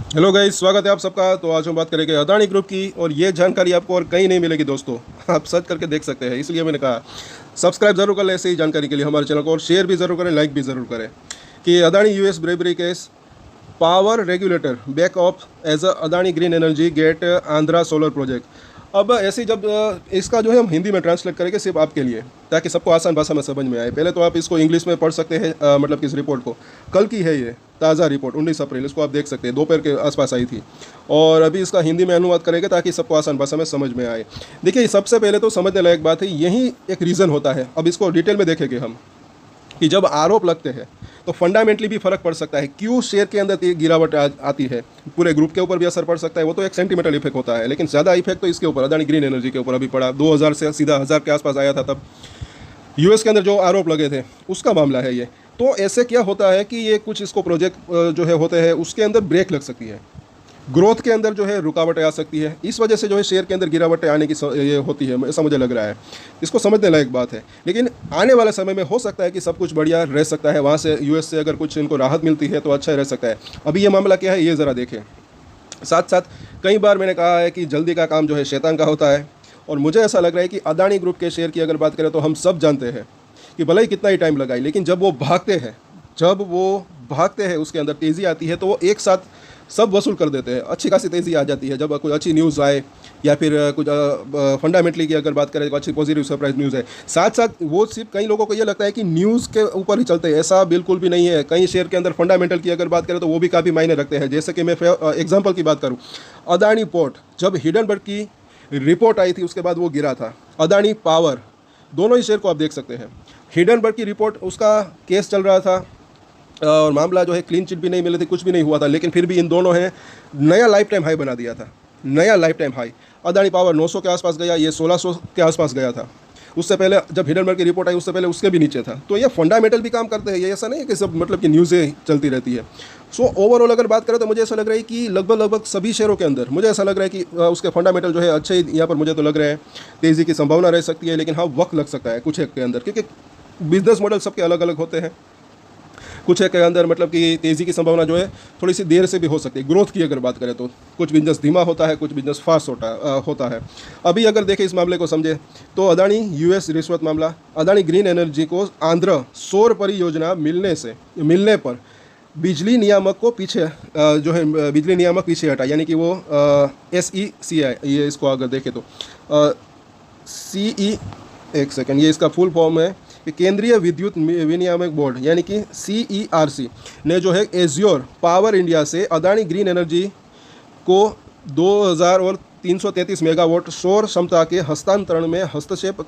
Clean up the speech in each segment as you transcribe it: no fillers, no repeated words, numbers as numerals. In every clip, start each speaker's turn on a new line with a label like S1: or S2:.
S1: Hello guys, स्वागत है आप सबका। तो आज हम बात करेंगे अदानी ग्रुप की, और ये जानकारी आपको और कहीं नहीं मिलेगी दोस्तों। आप सर्च करके देख सकते हैं, इसलिए मैंने कहा सब्सक्राइब जरूर कर लें ऐसी ही जानकारी के लिए हमारे चैनल को, और शेयर भी जरूर करें, लाइक भी जरूर करें। कि Adani US bribery case, power regulator back off as a Adani green energy get Andhra solar project. अब ऐसे जब इसका जो है हम हिंदी में ट्रांसलेट करेंगे सिर्फ आपके लिए, ताकि सबको आसान भाषा में समझ में आए। पहले तो आप इसको इंग्लिश में पढ़ सकते हैं, मतलब कि इस रिपोर्ट को, कल की है ये ताज़ा रिपोर्ट 19 अप्रैल, इसको आप देख सकते हैं, दोपहर के आसपास आई थी। और अभी इसका हिंदी में अनुवाद करेंगे ताकि सबको आसान भाषा में समझ में आए। देखिए, सबसे पहले तो समझने लायक बात है, यही एक रीज़न होता है। अब इसको डिटेल में देखेंगे हम कि जब आरोप लगते हैं तो फंडामेंटली भी फर्क पड़ सकता है। क्यों शेयर के अंदर गिरावट आती है, पूरे ग्रुप के ऊपर भी असर पड़ सकता है। वो तो एक सेंटीमेंटल इफेक्ट होता है, लेकिन ज़्यादा इफेक्ट तो इसके ऊपर, अदानी ग्रीन एनर्जी के ऊपर अभी पड़ा। 2000 से सीधा 1000 के आसपास आया था तब यूएस के अंदर जो आरोप लगे थे, उसका मामला है ये। तो ऐसे क्या होता है कि ये कुछ इसको प्रोजेक्ट जो है होते हैं, उसके अंदर ब्रेक लग सकती है, ग्रोथ के अंदर जो है रुकावटें आ सकती है। इस वजह से जो है शेयर के अंदर गिरावटें आने की ये होती है, ऐसा मुझे लग रहा है। इसको समझने लायक बात है। लेकिन आने वाले समय में हो सकता है कि सब कुछ बढ़िया रह सकता है, वहाँ से यूएस से अगर कुछ इनको राहत मिलती है तो अच्छा रह सकता है। अभी ये मामला क्या है ये ज़रा देखें। साथ साथ कई बार मैंने कहा है कि जल्दी का काम जो है शैतान का होता है, और मुझे ऐसा लग रहा है कि अदानी ग्रुप के शेयर की अगर बात करें तो हम सब जानते हैं कि भले ही कितना ही टाइम लगाए, लेकिन जब वो भागते हैं उसके अंदर तेज़ी आती है, तो वो एक साथ सब वसूल कर देते हैं। अच्छी खासी तेज़ी आ जाती है जब कोई अच्छी न्यूज़ आए, या फिर कुछ फंडामेंटली की अगर बात करें तो अच्छी पॉजिटिव सरप्राइज न्यूज़ है। साथ साथ वो सिर्फ कई लोगों को ये लगता है कि न्यूज़ के ऊपर ही चलते हैं, ऐसा बिल्कुल भी नहीं है। कई शेयर के अंदर फंडामेंटल की अगर बात करें तो वो भी काफ़ी मायने रखते हैं। जैसे कि मैं एग्जाम्पल की बात करूँ, अदानी पोर्ट, जब हिडनबर्ग की रिपोर्ट आई थी उसके बाद वो गिरा था। अदानी पावर, दोनों ही शेयर को आप देख सकते हैं। हिडनबर्ग की रिपोर्ट, उसका केस चल रहा था, और मामला जो है क्लीन चिट भी नहीं मिली थी, कुछ भी नहीं हुआ था, लेकिन फिर भी इन दोनों ने नया लाइफ टाइम हाई बना दिया था, नया life time high. Adani power 900 के आसपास गया, ये 1600 के आसपास गया था। उससे पहले जब हिडनबर्ग की रिपोर्ट आई उससे पहले उसके भी नीचे था। तो ये फंडामेंटल भी काम करते हैं, ये ऐसा नहीं है कि सब मतलब कि न्यूज़ें चलती रहती है। सो ओवरऑल अगर बात करें तो मुझे ऐसा लग रहा है कि लगभग सभी शेयरों के अंदर मुझे ऐसा लग रहा है कि उसके फंडामेंटल जो है अच्छे ही यहाँ पर मुझे तो लग रहे हैं। तेज़ी की संभावना रह सकती है, लेकिन हाँ, वक्त लग सकता है कुछ एक के अंदर, क्योंकि बिजनेस मॉडल सबके अलग अलग होते हैं। कुछ एक के अंदर मतलब कि तेज़ी की संभावना जो है थोड़ी सी देर से भी हो सकती है। ग्रोथ की अगर बात करें तो कुछ बिजनेस धीमा होता है, कुछ बिजनेस फास्ट होता है। अभी अगर देखें इस मामले को समझे तो अदानी यूएस रिश्वत मामला, अदानी ग्रीन एनर्जी को आंध्र सौर परियोजना मिलने पर बिजली नियामक को पीछे जो है बिजली नियामक पीछे हटा, यानी कि वो SECI, ये इसको अगर देखें तो CE, एक सेकेंड, ये इसका फुल फॉर्म है कि केंद्रीय विद्युत विनियामक बोर्ड, यानी कि CERC ने जो है एज्योर पावर इंडिया से अदानी ग्रीन एनर्जी को 2000 और 333 मेगावाट सौर क्षमता के हस्तांतरण में हस्तक्षेप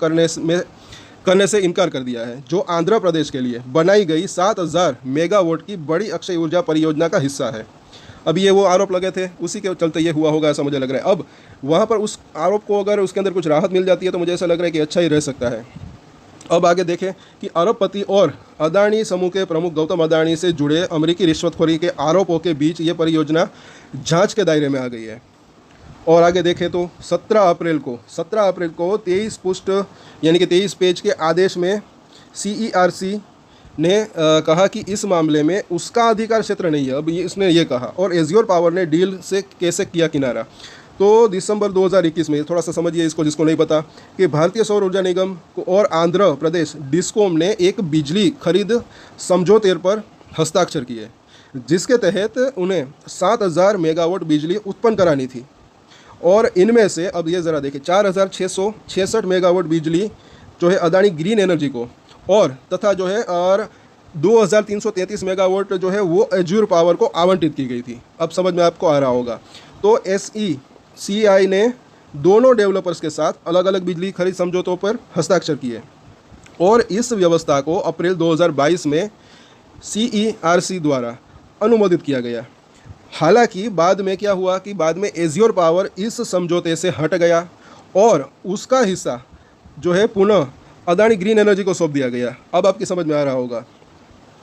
S1: करने से इनकार कर दिया है, जो आंध्र प्रदेश के लिए बनाई गई 7000 मेगावाट की बड़ी अक्षय ऊर्जा परियोजना का हिस्सा है। अभी ये वो आरोप लगे थे, उसी के चलते ये हुआ होगा, ऐसा मुझे लग रहा है। अब वहाँ पर उस आरोप को अगर उसके अंदर कुछ राहत मिल जाती है तो मुझे ऐसा लग रहा है कि अच्छा ही रह सकता है। अब आगे देखें कि अरबपति और अदानी समूह के प्रमुख गौतम अदानी से जुड़े अमेरिकी रिश्वतखोरी के आरोपों के बीच ये परियोजना जांच के दायरे में आ गई है। और आगे देखें तो 17 अप्रैल को 23 पुष्ट यानी कि 23 पेज के आदेश में CERC ने कहा कि इस मामले में उसका अधिकार क्षेत्र नहीं है। अब इसने ये कहा, और एज्योर पावर ने डील से कैसे किया किनारा। तो दिसंबर 2021 में, थोड़ा सा समझिए इसको जिसको नहीं पता, कि भारतीय सौर ऊर्जा निगम को और आंध्र प्रदेश डिस्कोम ने एक बिजली खरीद समझौते पर हस्ताक्षर किए, जिसके तहत उन्हें 7000 मेगावाट बिजली उत्पन्न करानी थी। और इनमें से अब ये ज़रा देखिए, 4666 मेगावाट बिजली जो है अदानी ग्रीन एनर्जी को, और तथा जो है और 2333 मेगावाट जो है वो एज्योर पावर को आवंटित की गई थी। अब समझ में आपको आ रहा होगा। तो SECI ने दोनों डेवलपर्स के साथ अलग अलग बिजली खरीद समझौतों पर हस्ताक्षर किए, और इस व्यवस्था को अप्रैल 2022 में CERC द्वारा अनुमोदित किया गया। हालांकि बाद में क्या हुआ कि बाद में एज्योर पावर इस समझौते से हट गया, और उसका हिस्सा जो है पुनः अदानी ग्रीन एनर्जी को सौंप दिया गया। अब आपकी समझ में आ रहा होगा।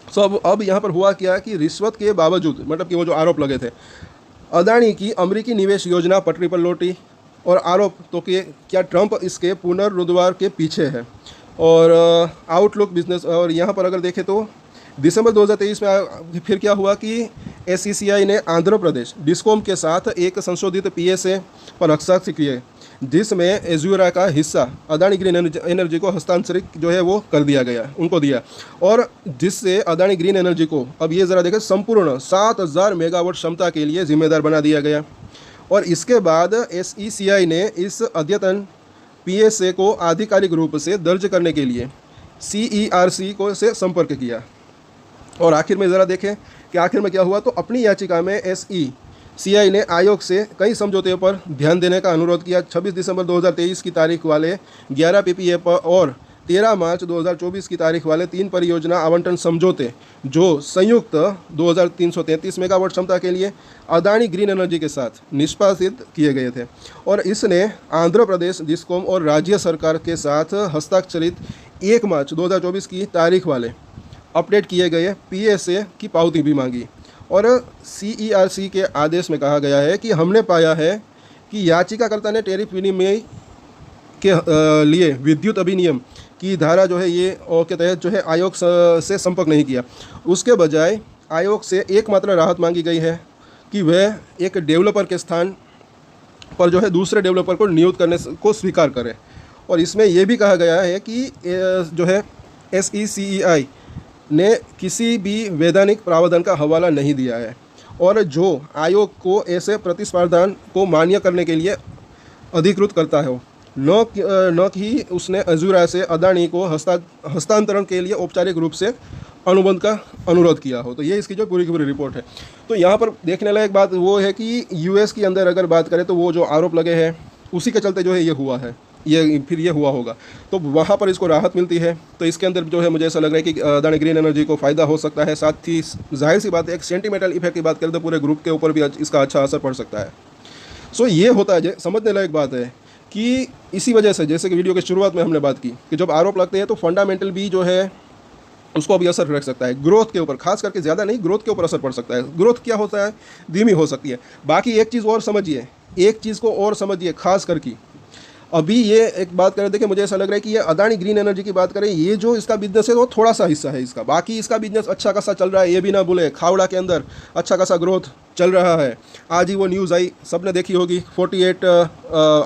S1: सो अब यहाँ पर हुआ क्या कि रिश्वत के बावजूद, मतलब कि वो जो आरोप लगे थे, अदानी की अमेरिकी निवेश योजना पटरी पर लौटी। और आरोप तो कि क्या ट्रंप इसके पुनरुद्धार के पीछे है। और आउटलुक बिजनेस, और यहाँ पर अगर देखें तो दिसंबर 2023 में फिर क्या हुआ कि SECI ने आंध्र प्रदेश डिस्कॉम के साथ एक संशोधित PSA पर हस्ताक्षर किए, जिसमें एज्यूरा का हिस्सा अदानी ग्रीन एनर्जी को हस्तांतरित जो है वो कर दिया गया, उनको दिया, और जिससे अदानी ग्रीन एनर्जी को अब ये ज़रा देखें संपूर्ण 7000 मेगावाट क्षमता के लिए जिम्मेदार बना दिया गया। और इसके बाद SECI ने इस अद्यतन PSA को आधिकारिक रूप से दर्ज करने के लिए CERC को से संपर्क किया। और आखिर में ज़रा देखें कि आखिर में क्या हुआ, तो अपनी याचिका में SECI ने आयोग से कई समझौते पर ध्यान देने का अनुरोध किया। 26 दिसंबर 2023 की तारीख वाले 11 PPA पर और 13 मार्च 2024 की तारीख वाले 3 परियोजना आवंटन समझौते जो संयुक्त 2333 मेगावाट क्षमता के लिए अदानी ग्रीन एनर्जी के साथ निष्पादित किए गए थे। और इसने आंध्र प्रदेश डिस्कॉम और राज्य सरकार के साथ हस्ताक्षरित 1 मार्च 2024 की तारीख वाले अपडेट किए गए PSA की पावती भी मांगी। और CERC के आदेश में कहा गया है कि हमने पाया है कि याचिकाकर्ता ने टैरिफ विनिमय के लिए विद्युत अधिनियम की धारा जो है ये के तहत जो है आयोग से संपर्क नहीं किया। उसके बजाय आयोग से एकमात्र राहत मांगी गई है कि वह एक डेवलपर के स्थान पर जो है दूसरे डेवलपर को नियुक्त करने को स्वीकार करे। और इसमें यह भी कहा गया है कि जो है SECI ने किसी भी वैधानिक प्रावधान का हवाला नहीं दिया है, और जो आयोग को ऐसे प्रतिस्पर्धा को मान्य करने के लिए अधिकृत करता है न कि उसने एज्यूरा से अदानी को हस्तांतरण के लिए औपचारिक रूप से अनुबंध का अनुरोध किया हो। तो ये इसकी जो पूरी की पूरी रिपोर्ट है। तो यहाँ पर देखने लायक बात वो है कि US के अंदर अगर बात करें तो वो जो आरोप लगे हैं उसी के चलते जो है ये हुआ है, ये हुआ होगा, तो वहाँ पर इसको राहत मिलती है। तो इसके अंदर जो है मुझे ऐसा लग रहा है कि अदानी ग्रीन एनर्जी को फ़ायदा हो सकता है। साथ ही जाहिर सी बात है एक सेंटिमेंटल इफेक्ट की बात करें तो पूरे ग्रुप के ऊपर भी इसका अच्छा असर पड़ सकता है। सो ये होता है, समझने लायक बात है कि इसी वजह से जैसे कि वीडियो के शुरुआत में हमने बात की कि जब आरोप लगते हैं तो फंडामेंटल भी जो है उसको भी असर रख सकता है, ग्रोथ के ऊपर, खास करके ज़्यादा नहीं, ग्रोथ के ऊपर असर पड़ सकता है। ग्रोथ क्या होता है, धीमी हो सकती है। बाकी एक चीज़ और समझिए, खास करके अभी ये एक बात करें, देखिए मुझे ऐसा लग रहा है कि ये अदानी ग्रीन एनर्जी की बात करें, ये जो इसका बिजनेस है वो थोड़ा सा हिस्सा है इसका, बाकी इसका बिजनेस अच्छा खासा चल रहा है। ये भी ना भूले खावड़ा के अंदर अच्छा खासा ग्रोथ चल रहा है। आज ही वो न्यूज़ आई, सबने देखी होगी, 48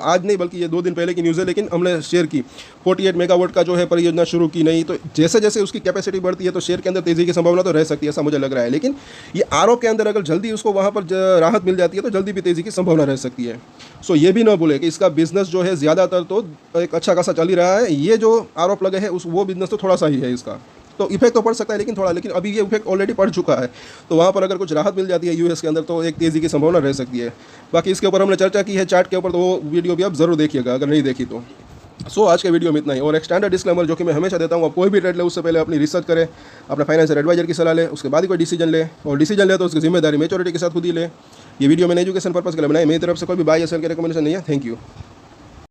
S1: आज नहीं बल्कि ये 2 दिन पहले की न्यूज़ है, लेकिन हमने शेयर की, 48 मेगावाट का जो है परियोजना शुरू की नहीं। तो जैसे जैसे उसकी कैपेसिटी बढ़ती है तो शेयर के अंदर तेज़ी की संभावना तो रह सकती है, ऐसा मुझे लग रहा है। लेकिन ये आरोप के अंदर अगर जल्दी उसको वहाँ पर राहत मिल जाती है तो जल्दी भी तेज़ी की संभावना रह सकती है। सो ये भी ना भूले कि इसका बिजनेस जो है ज़्यादातर तो एक अच्छा खासा चल ही रहा है। ये जो आरोप लगे हैं वो बिजनेस तो थोड़ा सा ही है इसका, तो इफेक्ट तो पड़ सकता है लेकिन थोड़ा, लेकिन अभी ये इफेक्ट ऑलरेडी पड़ चुका है। तो वहाँ पर अगर कुछ राहत मिल जाती है US के अंदर तो एक तेज़ी की संभावना रह सकती है। बाकी इसके ऊपर हमने चर्चा की है चार्ट के ऊपर, तो वो वीडियो भी आप ज़रूर देखिएगा अगर नहीं देखी तो। सो आज के वीडियो में इतना ही। और एक स्टैंडर्ड डिस्क्लेमर जो कि मैं हमेशा देता हूँ, आप कोई भी ट्रेड ले उससे पहले अपनी रिसर्च करें, अपना फाइनेंशियल एडवाइजर की सलाह ले, उसके बाद ही कोई डिसीजन ले, और डिसीजन ले तो उसकी जिम्मेदारी मैच्योरिटी के साथ खुद ही ले। ये वीडियो मैंने एजुकेशन पर्पस के लिए बनाई, मेरी तरफ से कोई भी बाय या सेल की रिकमेंडेशन नहीं है। Thank you.